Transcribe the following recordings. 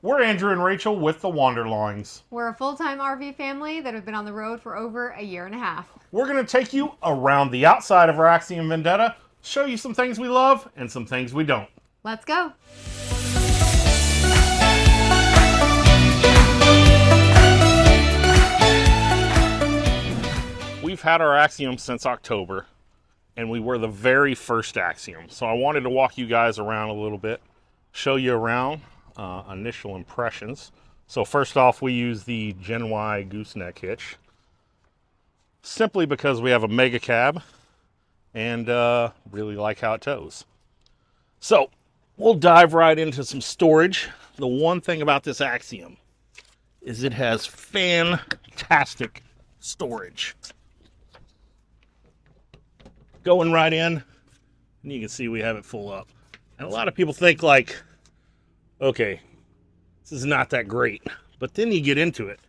We're Andrew and Rachel with the Wanderlines. We're a full-time RV family that have been on the road for over a year and a half. We're going to take you around the outside of our Axiom Vendetta, show you some things we love and some things we don't. Let's go. We've had our Axiom since October, and we were the very first Axiom. So I wanted to walk you guys around a little bit, show you around, initial impressions. So first off, we use the Gen Y gooseneck hitch, simply because we have a mega cab and really like how it tows. So we'll dive right into some storage. The one thing about this Axiom is it has fantastic storage. Going right in, and you can see we have it full up. And a lot of people think like, okay, this is not that great. But then you get into it,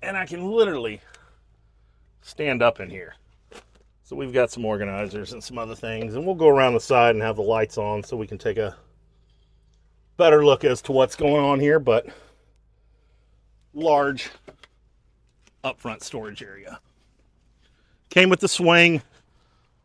and I can literally stand up in here. So we've got some organizers and some other things, and we'll go around the side and have the lights on so we can take a better look as to what's going on here, but large upfront storage area. Came with the swing.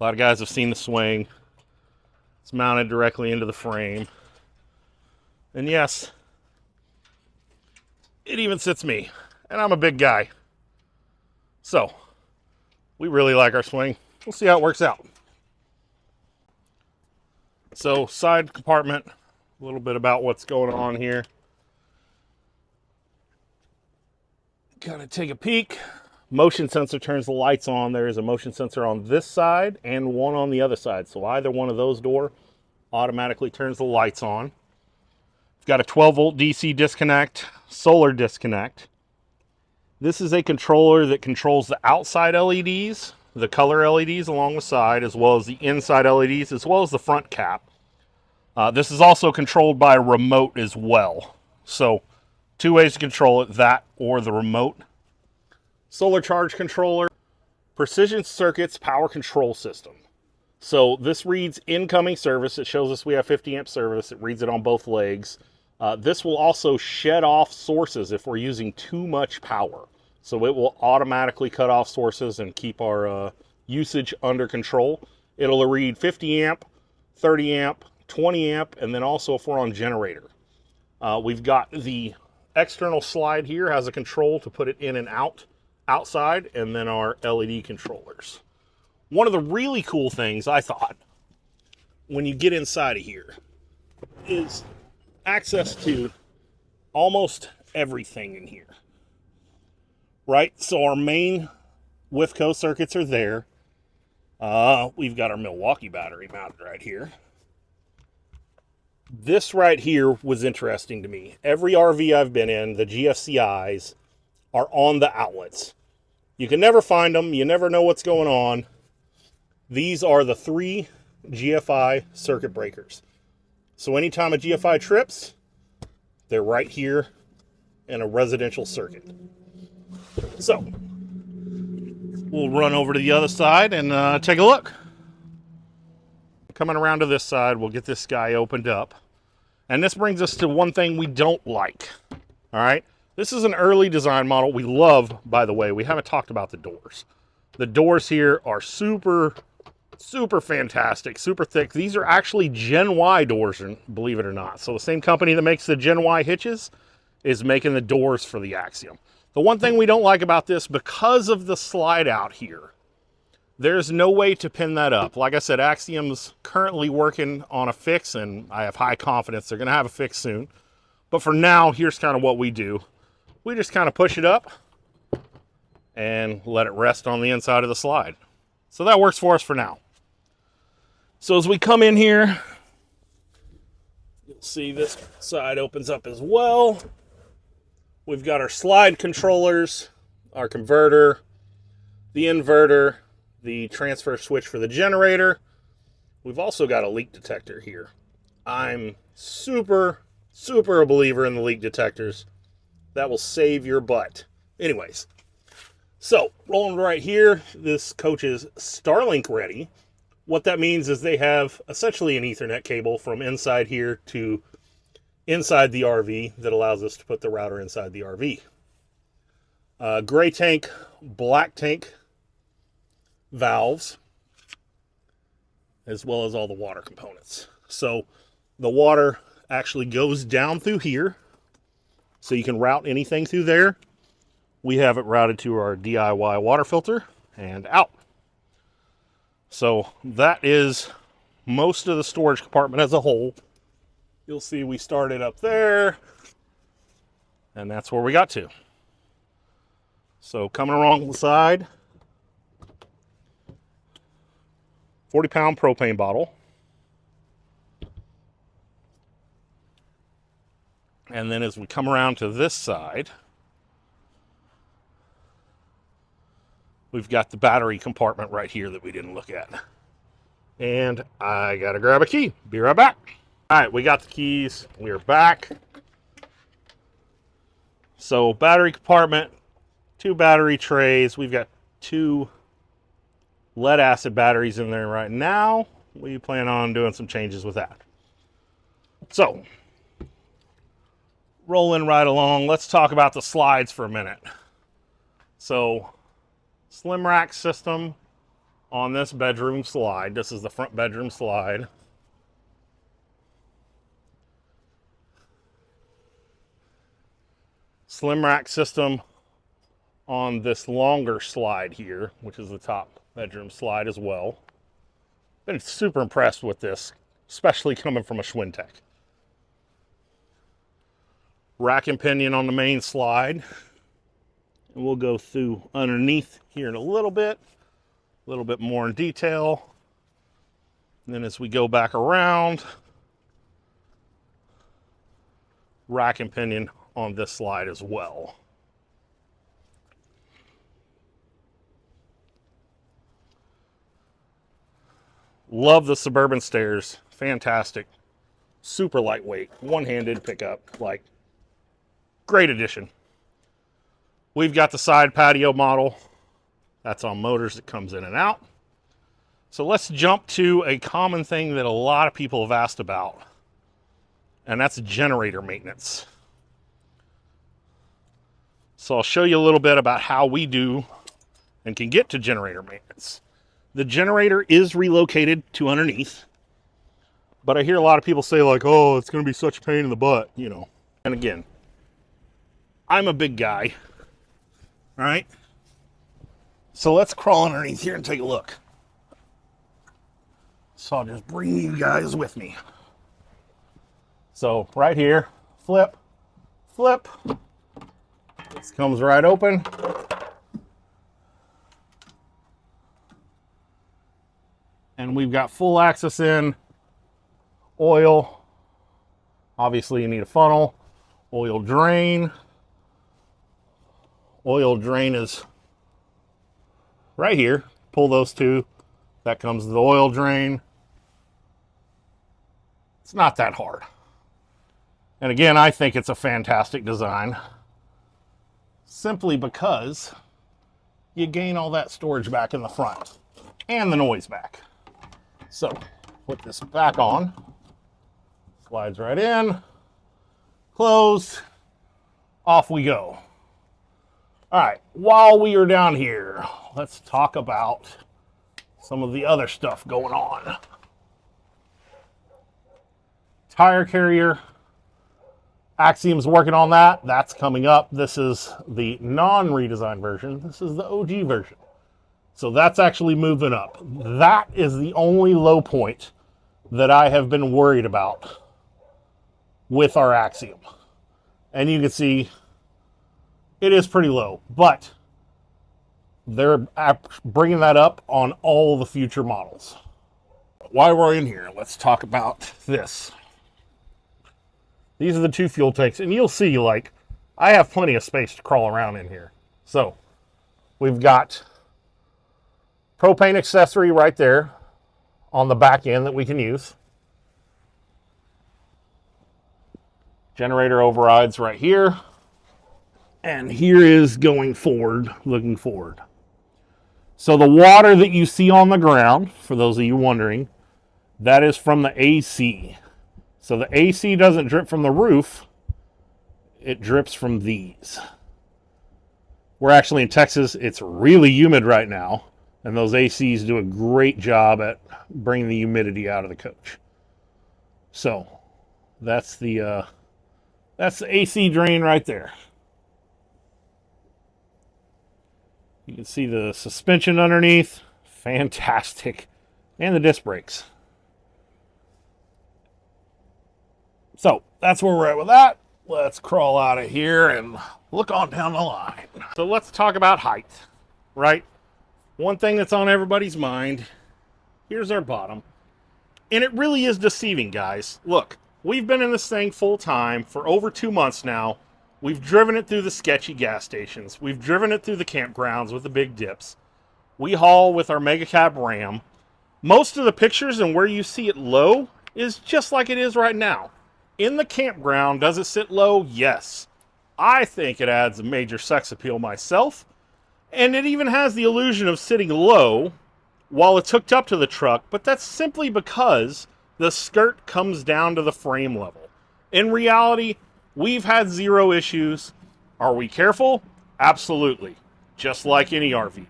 A lot of guys have seen the swing. It's mounted directly into the frame. And yes, it even sits me. And I'm a big guy. So, we really like our swing. We'll see how it works out. So, side compartment. A little bit about what's going on here. Gotta take a peek. Motion sensor turns the lights on. There is a motion sensor on this side and one on the other side. So either one of those doors automatically turns the lights on. It's got a 12-volt DC disconnect, solar disconnect. This is a controller that controls the outside LEDs, the color LEDs along the side, as well as the inside LEDs, as well as the front cap. This is also controlled by a remote as well. So two ways to control it, that or the remote. Solar charge controller, precision circuits power control system. So this reads incoming service. It shows us we have 50 amp service. It reads it on both legs. This will also shed off sources if we're using too much power. So it will automatically cut off sources and keep our usage under control. It'll read 50 amp, 30 amp, 20 amp, and then also if we're on generator. We've got the external slide here, has a control to put it in and out. Outside, and then our LED controllers. One of the really cool things I thought when you get inside of here is access to almost everything in here. Right? So our main WIFCO circuits are there. We've got our Milwaukee battery mounted right here. This right here was interesting to me. Every RV I've been in, the GFCIs, are on the outlets. You can never find them. You never know what's going on. These are the 3 GFI circuit breakers. So anytime a GFI trips, they're right here in a residential circuit. So we'll run over to the other side and take a look. Coming around to this side, we'll get this guy opened up. And this brings us to one thing we don't like. All right. This is an early design model. We love, by the way, we haven't talked about the doors. The doors here are super fantastic, super thick. These are actually Gen Y doors, believe it or not. So the same company that makes the Gen Y hitches is making the doors for the Axiom. The one thing we don't like about this, because of the slide out here, there's no way to pin that up. Like I said, Axiom's currently working on a fix, and I have high confidence they're going to have a fix soon. But for now, here's kind of what we do. We just kind of push it up and let it rest on the inside of the slide. So that works for us for now. So as we come in here, you'll see this side opens up as well. We've got our slide controllers, our converter, the inverter, the transfer switch for the generator. We've also got a leak detector here. I'm super a believer in the leak detectors. That will save your butt. Anyways, so rolling right here, this coach is Starlink ready. What that means is they have essentially an Ethernet cable from inside here to inside the RV that allows us to put the router inside the RV. Gray tank, black tank valves, as well as all the water components. So the water actually goes down through here, so you can route anything through there. We have it routed to our DIY water filter and out. So that is most of the storage compartment as a whole. You'll see we started up there, and that's where we got to. So coming along the side, 40-pound propane bottle. And then as we come around to this side, we've got the battery compartment right here that we didn't look at. And I gotta grab a key. Be right back. All right, we got the keys. We're back. So battery compartment, 2 battery trays. We've got 2 lead acid batteries in there right now. We plan on doing some changes with that. So, rolling right along, let's talk about the slides for a minute. So, slim rack system on this bedroom slide. This is the front bedroom slide. Slim rack system on this longer slide here, which is the top bedroom slide as well. Been super impressed with this, especially coming from a Schwintek. Rack and pinion on the main slide. And we'll go through underneath here in a little bit more in detail. And then as we go back around, rack and pinion on this slide as well. Love the Suburban stairs. Fantastic. Super lightweight. One-handed pickup. Like, great addition. We've got the side patio model. That's on motors that comes in and out. So let's jump to a common thing that a lot of people have asked about. And that's generator maintenance. So I'll show you a little bit about how we do and can get to generator maintenance. The generator is relocated to underneath, but I hear a lot of people say like, oh, it's going to be such a pain in the butt, you know. And again, I'm a big guy, right? So let's crawl underneath here and take a look. So I'll just bring you guys with me. So right here, flip, flip. This comes right open. And we've got full access in, oil. Obviously you need a funnel, oil drain. Oil drain is right here. Pull those two. That comes the oil drain. It's not that hard. And again, I think it's a fantastic design. Simply because you gain all that storage back in the front and the noise back. So, put this back on. Slides right in. Close. Off we go. All right, while we are down here, let's talk about some of the other stuff going on. Tire carrier. Axiom's working on that. That's coming up. This is the non-redesigned version. This is the OG version. So that's actually moving up. That is the only low point that I have been worried about with our Axiom. And you can see it is pretty low, but they're bringing that up on all the future models. While we're in here, let's talk about this. These are the 2 fuel tanks, and you'll see, like, I have plenty of space to crawl around in here. So we've got propane accessory right there on the back end that we can use. Generator overrides right here. And here is going forward, looking forward. So the water that you see on the ground, for those of you wondering, that is from the AC. So the AC doesn't drip from the roof, it drips from these. We're actually in Texas. It's really humid right now, and those ACs do a great job at bringing the humidity out of the coach. So that's the AC drain right there. You can see the suspension underneath, fantastic, and the disc brakes. So that's where we're at with that. Let's crawl out of here and look on down the line. So let's talk about height, right? One thing that's on everybody's mind. Here's our bottom. And it really is deceiving, guys. Look, we've been in this thing full time for over 2 months now. We've driven it through the sketchy gas stations. We've driven it through the campgrounds with the big dips. We haul with our Mega Cab Ram. Most of the pictures and where you see it low is just like it is right now. In the campground, does it sit low? Yes. I think it adds a major sex appeal myself. And it even has the illusion of sitting low while it's hooked up to the truck, but that's simply because the skirt comes down to the frame level. In reality, we've had zero issues. Are we careful? Absolutely. Just like any RV.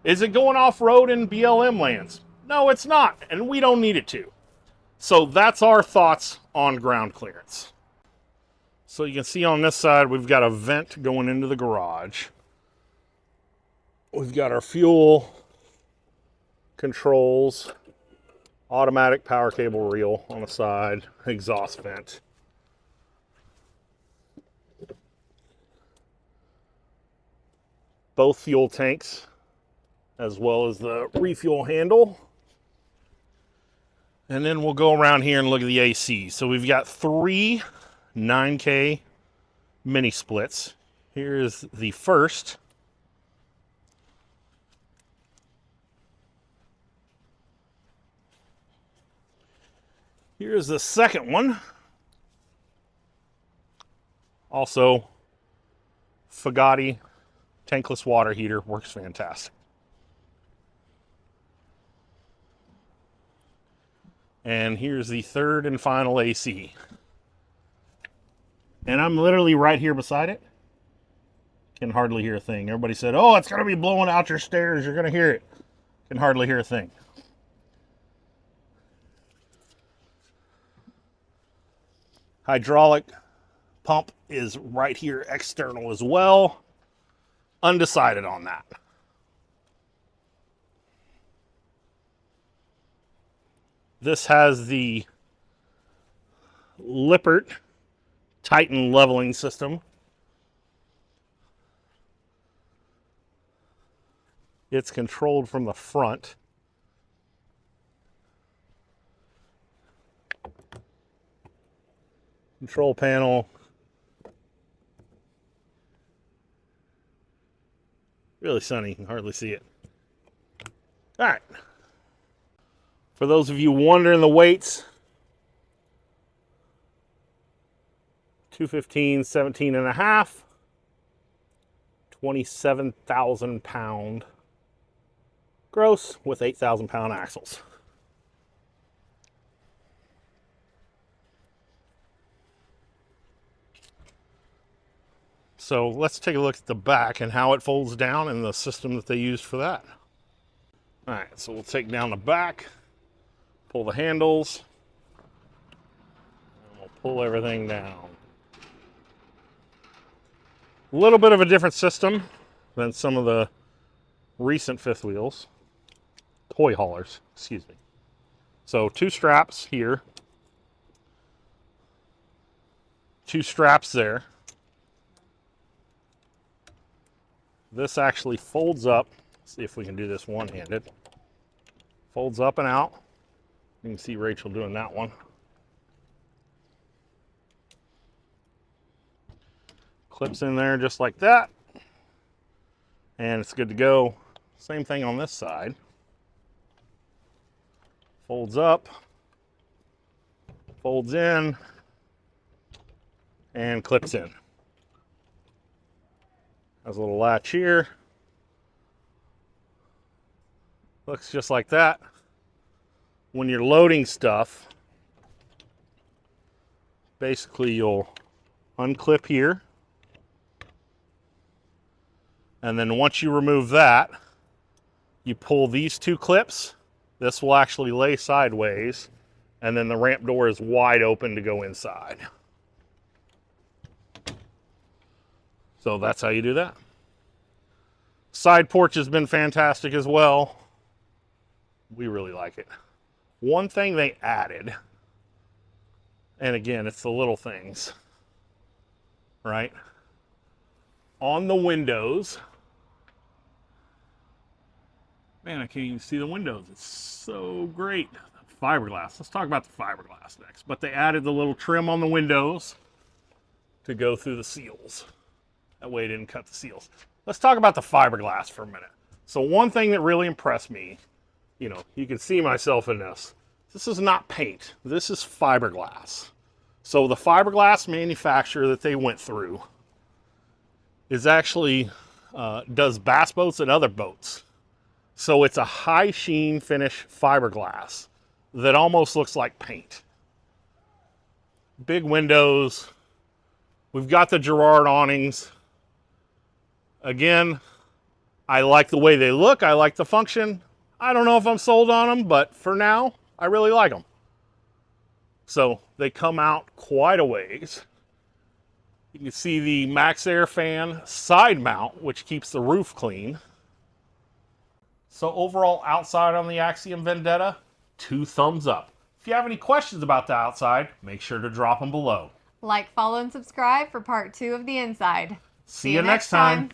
Is it going off-road in BLM lands? No, it's not, and we don't need it to. So that's our thoughts on ground clearance. So you can see on this side, we've got a vent going into the garage. We've got our fuel controls, automatic power cable reel on the side, exhaust vent. Both fuel tanks, as well as the refuel handle. And then we'll go around here and look at the AC. So we've got 3 9K mini splits. Here's the first. Here's the second one. Also, Fagatti tankless water heater, works fantastic. And here's the third and final AC. And I'm literally right here beside it. Can hardly hear a thing. Everybody said, oh, it's going to be blowing out your stairs. You're going to hear it. Can hardly hear a thing. Hydraulic pump is right here external as well. Undecided on that. This has the Lippert Titan leveling system. It's controlled from the front. Control panel. Really sunny, you can hardly see it. All right. For those of you wondering the weights, 215, 17 and a half, 27,000 pound gross with 8,000 pound axles. So let's take a look at the back and how it folds down and the system that they used for that. All right, so we'll take down the back, pull the handles, and we'll pull everything down. A little bit of a different system than some of the recent fifth wheels. Toy haulers, excuse me. So 2 straps here, 2 straps there. This actually folds up. Let's see if we can do this one-handed. Folds up and out. You can see Rachel doing that one. Clips in there just like that. And it's good to go. Same thing on this side. Folds up, folds in, and clips in. Has a little latch here. Looks just like that. When you're loading stuff, basically you'll unclip here. And then once you remove that, you pull these two clips. This will actually lay sideways. And then the ramp door is wide open to go inside. So that's how you do that. Side porch has been fantastic as well. We really like it. One thing they added, and again, it's the little things, right? On the windows, man, I can't even see the windows. It's so great. Fiberglass. Let's talk about the fiberglass next. But they added the little trim on the windows to go through the seals. That way it didn't cut the seals. Let's talk about the fiberglass for a minute. So one thing that really impressed me, you know, you can see myself in this. This is not paint. This is fiberglass. So the fiberglass manufacturer that they went through is actually does bass boats and other boats. So it's a high sheen finish fiberglass that almost looks like paint. Big windows. We've got the Girard awnings. Again, I like the way they look. I like the function. I don't know if I'm sold on them, but for now, I really like them. So they come out quite a ways. You can see the Max Air fan side mount, which keeps the roof clean. So overall outside on the Axiom Vendetta, 2 thumbs up. If you have any questions about the outside, make sure to drop them below. Like, follow, and subscribe for part 2 of the inside. See you next time.